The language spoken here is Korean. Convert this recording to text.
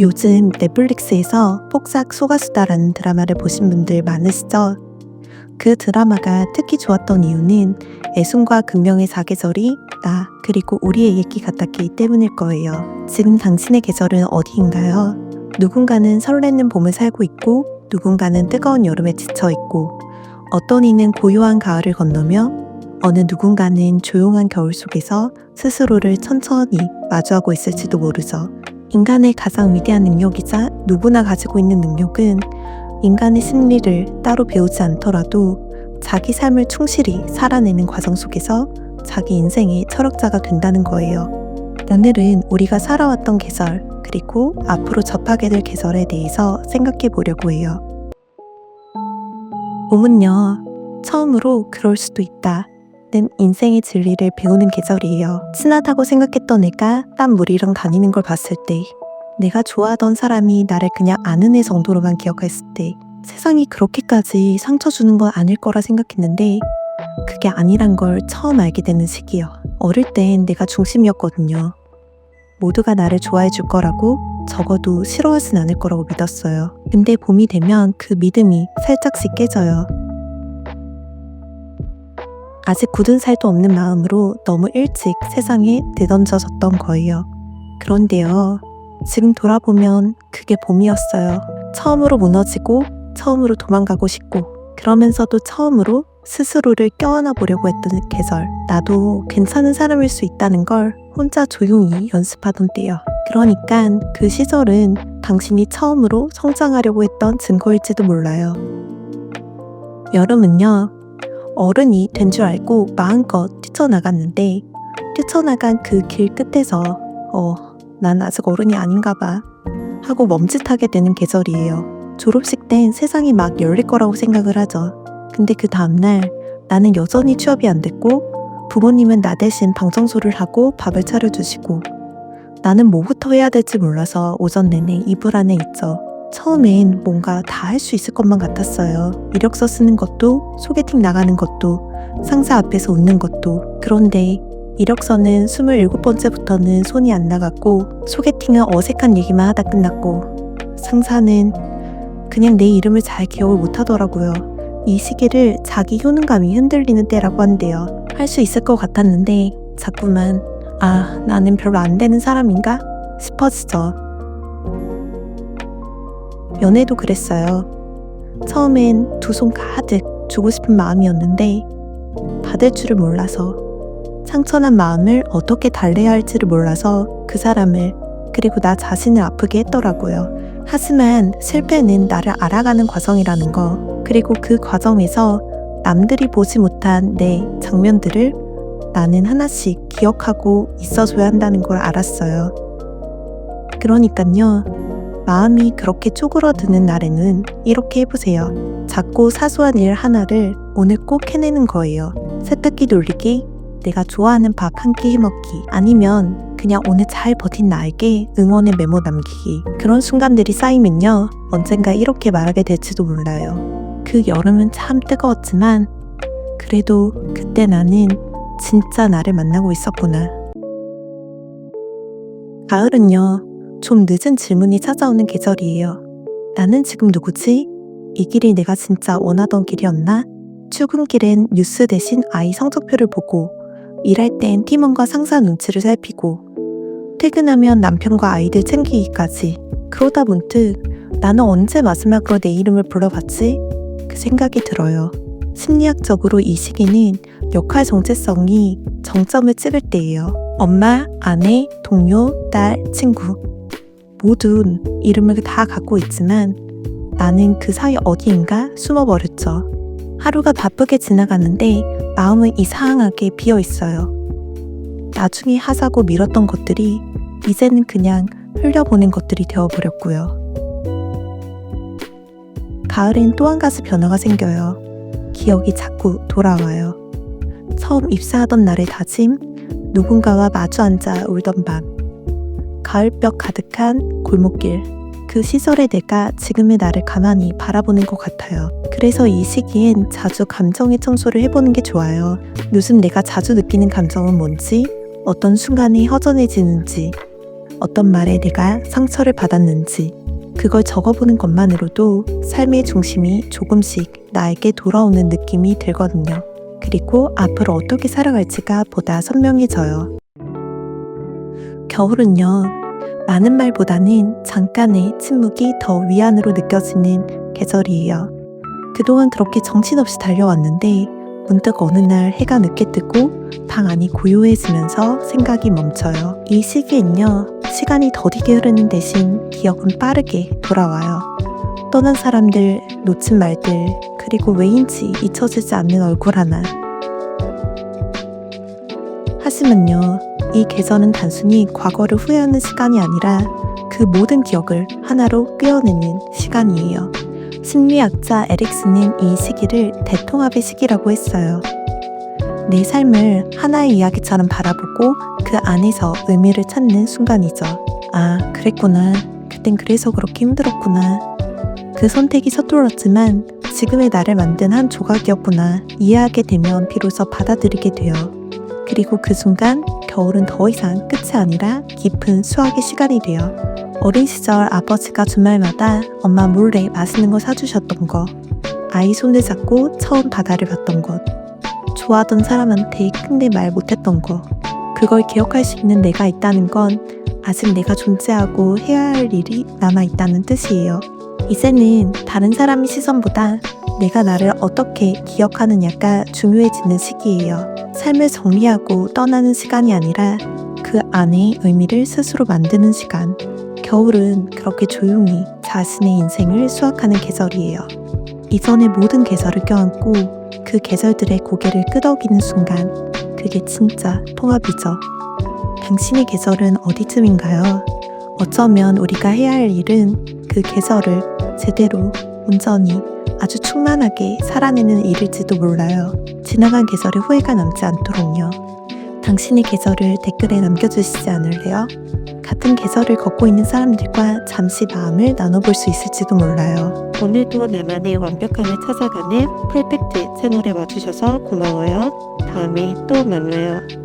요즘 넷플릭스에서 폭삭 소가수다라는 드라마를 보신 분들 많으시죠? 그 드라마가 특히 좋았던 이유는 애순과 금명의 사계절이 나 그리고 우리의 얘기 같았기 때문일 거예요. 지금 당신의 계절은 어디인가요? 누군가는 설레는 봄을 살고 있고 누군가는 뜨거운 여름에 지쳐있고 어떤 이는 고요한 가을을 건너며 어느 누군가는 조용한 겨울 속에서 스스로를 천천히 마주하고 있을지도 모르죠. 인간의 가장 위대한 능력이자 누구나 가지고 있는 능력은 인간의 심리를 따로 배우지 않더라도 자기 삶을 충실히 살아내는 과정 속에서 자기 인생의 철학자가 된다는 거예요. 오늘은 우리가 살아왔던 계절, 그리고 앞으로 접하게 될 계절에 대해서 생각해 보려고 해요. 봄은요, 처음으로 그럴 수도 있다 는 인생의 진리를 배우는 계절이에요. 친하다고 생각했던 애가 딴 무리랑 다니는 걸 봤을 때, 내가 좋아하던 사람이 나를 그냥 아는 애 정도로만 기억했을 때, 세상이 그렇게까지 상처 주는 건 아닐 거라 생각했는데 그게 아니란 걸 처음 알게 되는 시기요. 어릴 땐 내가 중심이었거든요. 모두가 나를 좋아해 줄 거라고, 적어도 싫어하진 않을 거라고 믿었어요. 근데 봄이 되면 그 믿음이 살짝씩 깨져요. 아직 굳은 살도 없는 마음으로 너무 일찍 세상에 내던져졌던 거예요. 그런데요, 지금 돌아보면 그게 봄이었어요. 처음으로 무너지고 처음으로 도망가고 싶고 그러면서도 처음으로 스스로를 껴안아 보려고 했던 계절. 나도 괜찮은 사람일 수 있다는 걸 혼자 조용히 연습하던 때요. 그러니까 그 시절은 당신이 처음으로 성장하려고 했던 증거일지도 몰라요. 여름은요, 어른이 된 줄 알고 마음껏 뛰쳐나갔는데 뛰쳐나간 그 길 끝에서 난 아직 어른이 아닌가 봐 하고 멈칫하게 되는 계절이에요. 졸업식 땐 세상이 막 열릴 거라고 생각을 하죠. 근데 그 다음날 나는 여전히 취업이 안 됐고 부모님은 나 대신 방 청소를 하고 밥을 차려주시고 나는 뭐부터 해야 될지 몰라서 오전 내내 이불 안에 있죠. 처음엔 뭔가 다 할 수 있을 것만 같았어요. 이력서 쓰는 것도, 소개팅 나가는 것도, 상사 앞에서 웃는 것도. 그런데 이력서는 27번째부터는 손이 안 나갔고 소개팅은 어색한 얘기만 하다 끝났고 상사는 그냥 내 이름을 잘 기억을 못하더라고요. 이 시기를 자기 효능감이 흔들리는 때라고 한대요. 할 수 있을 것 같았는데 자꾸만 나는 별로 안 되는 사람인가 싶어지죠. 연애도 그랬어요. 처음엔 두 손 가득 주고 싶은 마음이었는데 받을 줄을 몰라서, 상처난 마음을 어떻게 달래야 할지를 몰라서 그 사람을, 그리고 나 자신을 아프게 했더라고요. 하지만 실패는 나를 알아가는 과정이라는 거, 그리고 그 과정에서 남들이 보지 못한 내 장면들을 나는 하나씩 기억하고 있어줘야 한다는 걸 알았어요. 그러니까요, 마음이 그렇게 쪼그러드는 날에는 이렇게 해보세요. 작고 사소한 일 하나를 오늘 꼭 해내는 거예요. 세탁기 돌리기, 내가 좋아하는 밥 한 끼 해먹기, 아니면 그냥 오늘 잘 버틴 나에게 응원의 메모 남기기. 그런 순간들이 쌓이면요, 언젠가 이렇게 말하게 될지도 몰라요. 그 여름은 참 뜨거웠지만 그래도 그때 나는 진짜 나를 만나고 있었구나. 가을은요, 좀 늦은 질문이 찾아오는 계절이에요. 나는 지금 누구지? 이 길이 내가 진짜 원하던 길이었나? 출근길엔 뉴스 대신 아이 성적표를 보고, 일할 땐 팀원과 상사 눈치를 살피고, 퇴근하면 남편과 아이들 챙기기까지. 그러다 문득 나는 언제 마지막으로 내 이름을 불러봤지? 그 생각이 들어요. 심리학적으로 이 시기는 역할 정체성이 정점을 찍을 때예요. 엄마, 아내, 동료, 딸, 친구 모두 이름을 다 갖고 있지만 나는 그 사이 어디인가 숨어버렸죠. 하루가 바쁘게 지나가는데 마음은 이상하게 비어있어요. 나중에 하자고 미뤘던 것들이 이제는 그냥 흘려보낸 것들이 되어버렸고요. 가을엔 또 한 가지 변화가 생겨요. 기억이 자꾸 돌아와요. 처음 입사하던 날의 다짐, 누군가와 마주 앉아 울던 밤, 가을볕 가득한 골목길. 그 시절의 내가 지금의 나를 가만히 바라보는 것 같아요. 그래서 이 시기엔 자주 감정의 청소를 해보는 게 좋아요. 요즘 내가 자주 느끼는 감정은 뭔지, 어떤 순간에 허전해지는지, 어떤 말에 내가 상처를 받았는지 그걸 적어보는 것만으로도 삶의 중심이 조금씩 나에게 돌아오는 느낌이 들거든요. 그리고 앞으로 어떻게 살아갈지가 보다 선명해져요. 겨울은요, 많은 말보다는 잠깐의 침묵이 더 위안으로 느껴지는 계절이에요. 그동안 그렇게 정신없이 달려왔는데 문득 어느 날 해가 늦게 뜨고 방 안이 고요해지면서 생각이 멈춰요. 이 시기엔요, 시간이 더디게 흐르는 대신 기억은 빠르게 돌아와요. 떠난 사람들, 놓친 말들, 그리고 왜인지 잊혀지지 않는 얼굴 하나. 하지만요, 이 계절은 단순히 과거를 후회하는 시간이 아니라 그 모든 기억을 하나로 꿰어내는 시간이에요. 심리학자 에릭슨은 이 시기를 대통합의 시기라고 했어요. 내 삶을 하나의 이야기처럼 바라보고 그 안에서 의미를 찾는 순간이죠. 아, 그랬구나. 그땐 그래서 그렇게 힘들었구나. 그 선택이 서툴렀지만 지금의 나를 만든 한 조각이었구나. 이해하게 되면 비로소 받아들이게 돼요. 그리고 그 순간 겨울은 더 이상 끝이 아니라 깊은 수학의 시간이 돼요. 어린 시절 아버지가 주말마다 엄마 몰래 맛있는 거 사주셨던 거, 아이 손을 잡고 처음 바다를 봤던 것, 좋아하던 사람한테 근데 말 못했던 거, 그걸 기억할 수 있는 내가 있다는 건 아직 내가 존재하고 해야 할 일이 남아있다는 뜻이에요. 이제는 다른 사람의 시선보다 내가 나를 어떻게 기억하느냐가 중요해지는 시기예요. 삶을 정리하고 떠나는 시간이 아니라 그 안에 의미를 스스로 만드는 시간. 겨울은 그렇게 조용히 자신의 인생을 수확하는 계절이에요. 이전의 모든 계절을 껴안고 그 계절들의 고개를 끄덕이는 순간, 그게 진짜 통합이죠. 당신의 계절은 어디쯤인가요? 어쩌면 우리가 해야 할 일은 그 계절을 제대로, 온전히, 아주 충만하게 살아내는 일일지도 몰라요. 지나간 계절에 후회가 남지 않도록요. 당신의 계절을 댓글에 남겨주시지 않을래요? 같은 계절을 걷고 있는 사람들과 잠시 마음을 나눠볼 수 있을지도 몰라요. 오늘도 나만의 완벽함을 찾아가는 퍼펙트 채널에 와주셔서 고마워요. 다음에 또 만나요.